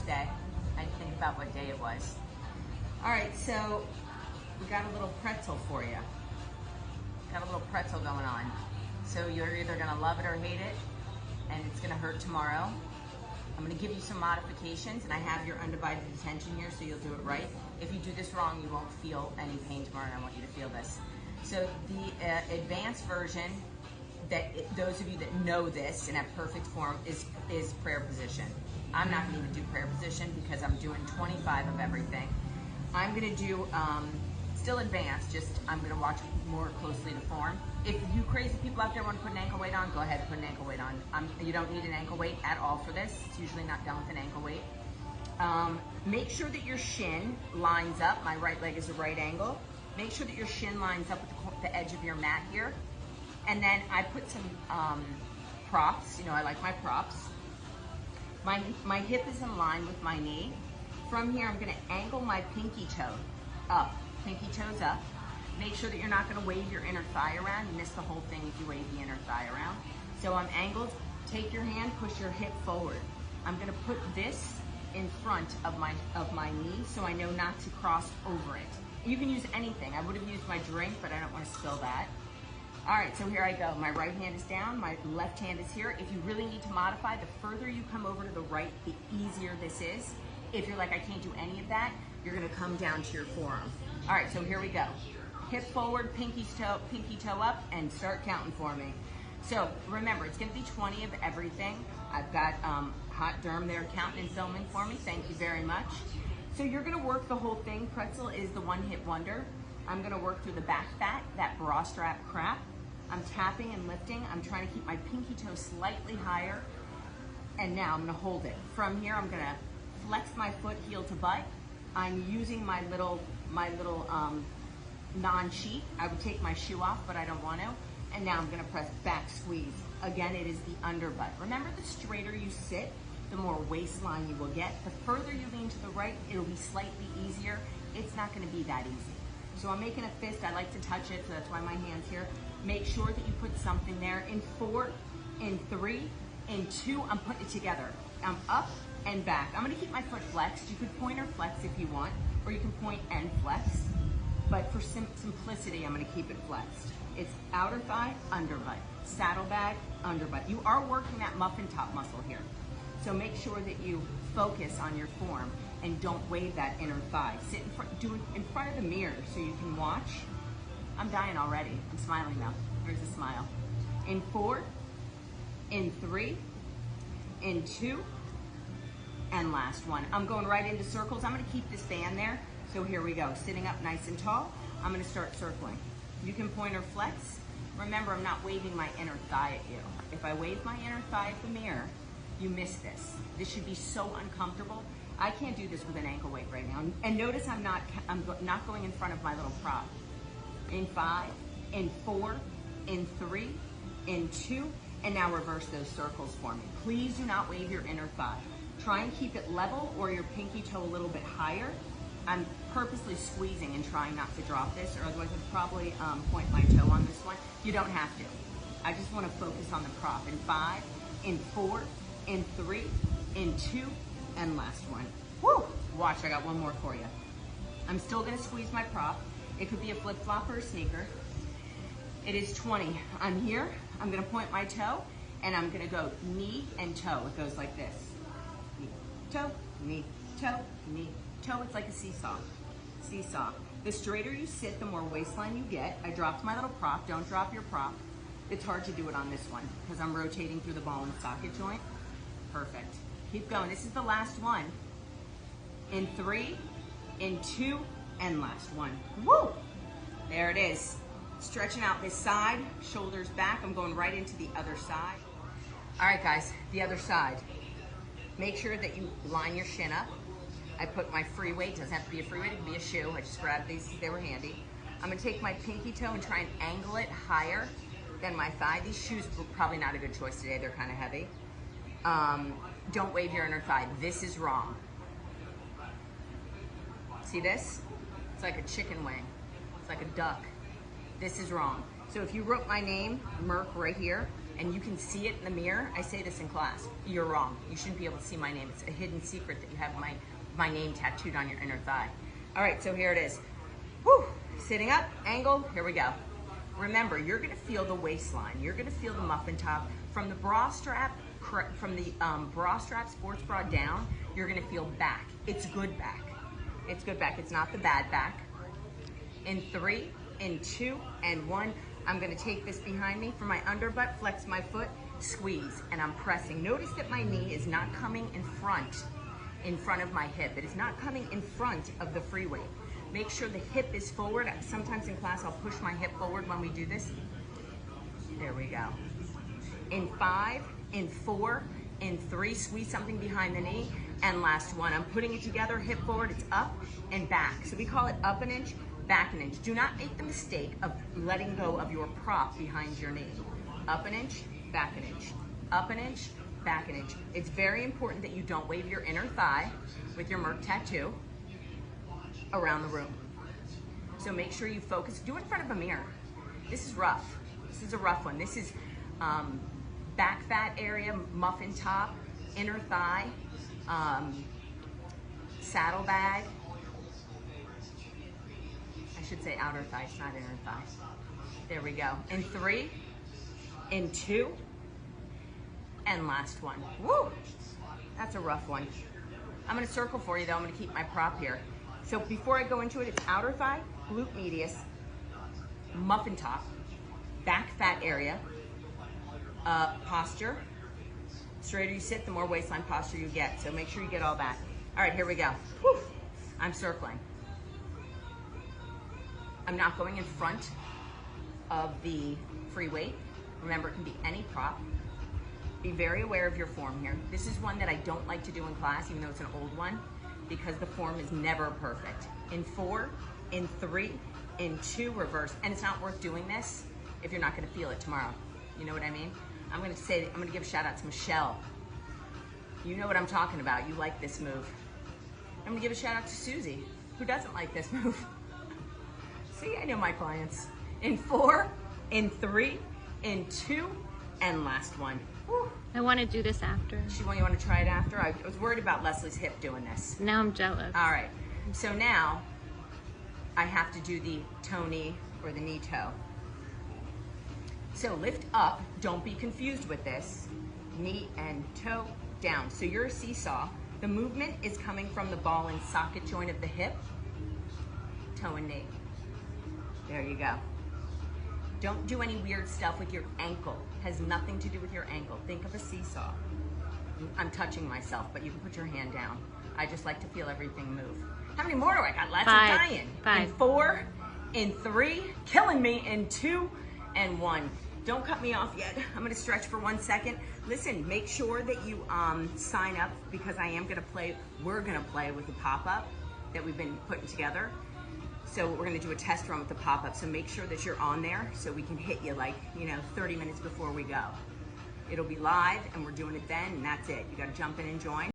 next day. I think about what day it was. All right, so we got a little pretzel for you. Got a little pretzel going on. So you're either gonna love it or hate it, and it's gonna hurt tomorrow. I'm gonna give you some modifications, and I have your undivided attention here, so you'll do it right. If you do this wrong, you won't feel any pain tomorrow, and I want you to feel this. So the advanced version, those of you that know this and have perfect form, is prayer position. I'm not gonna even do prayer position because I'm doing 25 of everything. I'm gonna do still advanced, just I'm gonna watch more closely to form. If you crazy people out there want to put an ankle weight on, go ahead and put an ankle weight on. You don't need an ankle weight at all for this. It's usually not done with an ankle weight. Make sure that your shin lines up. My right leg is a right angle. Make sure that your shin lines up with the edge of your mat here. And then I put some props. You know, I like my props. My hip is in line with my knee. From here, I'm gonna angle my pinky toe up. Pinky toes up. Make sure that you're not gonna wave your inner thigh around. You miss the whole thing if you wave the inner thigh around. So I'm angled. Take your hand, push your hip forward. I'm gonna put this in front of my knee so I know not to cross over it. You can use anything. I would have used my drink, but I don't want to spill that. All right, so here I go. My right hand is down, my left hand is here. If you really need to modify, the further you come over to the right, the easier this is. If you're like, I can't do any of that, you're gonna come down to your forearm. All right, so here we go. Hip forward, pinky toe up, and start counting for me. So remember, it's gonna be 20 of everything. I've got Hot Derm there counting and filming for me. Thank you very much. So you're gonna work the whole thing. Pretzel is the one-hit wonder. I'm gonna work through the back fat, that bra strap crap. I'm tapping and lifting. I'm trying to keep my pinky toe slightly higher. And now I'm gonna hold it. From here, I'm gonna flex my foot heel to butt. I'm using my little non-cheat. I would take my shoe off, but I don't want to. And now I'm gonna press back squeeze. Again, it is the under butt. Remember, the straighter you sit, the more waistline you will get. The further you lean to the right, it'll be slightly easier. It's not gonna be that easy. So I'm making a fist. I like to touch it, so that's why my hand's here. Make sure that you put something there. In 4, in 3, in 2, I'm putting it together. I'm up and back. I'm gonna keep my foot flexed. You could point or flex if you want, or you can point and flex. But for simplicity, I'm gonna keep it flexed. It's outer thigh, under butt. Saddlebag, under butt. You are working that muffin top muscle here. So make sure that you focus on your form and don't wave that inner thigh. Sit in front, do it in front of the mirror so you can watch. I'm dying already. I'm smiling now. Here's a smile. In 4, in 3, in 2, and last one. I'm going right into circles. I'm gonna keep this band there. So here we go. Sitting up nice and tall. I'm gonna start circling. You can point or flex. Remember, I'm not waving my inner thigh at you. If I wave my inner thigh at the mirror, you miss this. This should be so uncomfortable. I can't do this with an ankle weight right now. And notice I'm not going in front of my little prop. In 5, in 4, in 3, in 2, and now reverse those circles for me. Please do not wave your inner thigh. Try and keep it level or your pinky toe a little bit higher. I'm purposely squeezing and trying not to drop this, or otherwise I'd probably point my toe on this one. You don't have to. I just want to focus on the prop. In 5, in 4, in 3, in 2, and last one. Woo! Watch, I got one more for you. I'm still gonna squeeze my prop. It could be a flip-flop or a sneaker. It is 20. I'm here, I'm gonna point my toe, and I'm gonna go knee and toe. It goes like this. Knee, toe, knee, toe, knee, toe. It's like a seesaw. Seesaw. The straighter you sit, the more waistline you get. I dropped my little prop. Don't drop your prop. It's hard to do it on this one because I'm rotating through the ball and socket joint. Perfect. Keep going. This is the last one. In 3, in 2, and last one. Woo! There it is. Stretching out this side, shoulders back. I'm going right into the other side. All right, guys, the other side. Make sure that you line your shin up. I put my free weight. Doesn't have to be a free weight. It can be a shoe. I just grabbed these because they were handy. I'm gonna take my pinky toe and try and angle it higher than my thigh. These shoes were probably not a good choice today. They're kind of heavy. Don't wave your inner thigh. This is wrong. See this? It's like a chicken wing. It's like a duck. This is wrote my name, Merc, right here. and you can see it in the mirror, I say this in class, you're wrong. You shouldn't be able to see my name. It's a hidden secret that you have my name tattooed on your inner thigh. All right, so here it is. Woo! Sitting up, angle, here we go. Remember, you're gonna feel the waistline. You're gonna feel the muffin top. From the bra strap, bra strap, sports bra down, you're gonna feel back. It's good back. It's good back. It's not the bad back. In 3, in 2, and 1, I'm gonna take this behind me for my underbutt, flex my foot, squeeze, and I'm pressing. Notice that my knee is not coming in front of my hip. It is not coming in front of the free weight. Make sure the hip is forward. Sometimes in class, I'll push my hip forward when we do this. There we go. In 5, in 4, in 3, squeeze something behind the knee, and last one. I'm putting it together, hip forward, it's up and back. So we call it up an inch, back an inch. Do not make the mistake of letting go of your prop behind your knee. Up an inch, back an inch. Up an inch, back an inch. It's very important that you don't wave your inner thigh with your Merc tattoo around the room. So make sure you focus. Do it in front of a mirror. This is rough. This is a rough one. This is back fat area, muffin top, inner thigh, saddle bag. I should say outer thigh, it's not inner thigh. There we go. In 3, in 2, and last one. Woo! That's a rough one. I'm gonna circle for you though. I'm gonna keep my prop here. So before I go into it, it's outer thigh, glute medius, muffin top, back fat area, posture. Straighter you sit, the more waistline posture you get. So make sure you get all that. All right, here we go. Whew. I'm circling. I'm not going in front of the free weight. Remember, it can be any prop. Be very aware of your form here. This is one that I don't like to do in class, even though it's an old one, because the form is never perfect. In 4, in 3, in 2, reverse. And it's not worth doing this if you're not gonna feel it tomorrow. You know what I mean? I'm gonna give a shout out to Michelle. You know what I'm talking about. You like this move. I'm gonna give a shout out to Susie, who doesn't like this move. See, I know my clients. In 4, in 3, in 2, and last one. Whew. I want to do this after. You want to try it after? I was worried about Leslie's hip doing this. Now I'm jealous. All right. So now I have to do the toe knee or the knee toe. So lift up. Don't be confused with this. Knee and toe down. So you're a seesaw. The movement is coming from the ball and socket joint of the hip, toe and knee. There you go. Don't do any weird stuff with your ankle. Has nothing to do with your ankle. Think of a seesaw. I'm touching myself, but you can put your hand down. I just like to feel everything move. How many more do I got? Lots of dying. 5. In 4, in 3, killing me in 2, and 1. Don't cut me off yet. I'm gonna stretch for 1 second. Listen, make sure that you sign up, because we're gonna play with the pop-up that we've been putting together. So we're gonna do a test run with the pop-up. So make sure that you're on there so we can hit you 30 minutes before we go. It'll be live and we're doing it then, and that's it. You gotta jump in and join.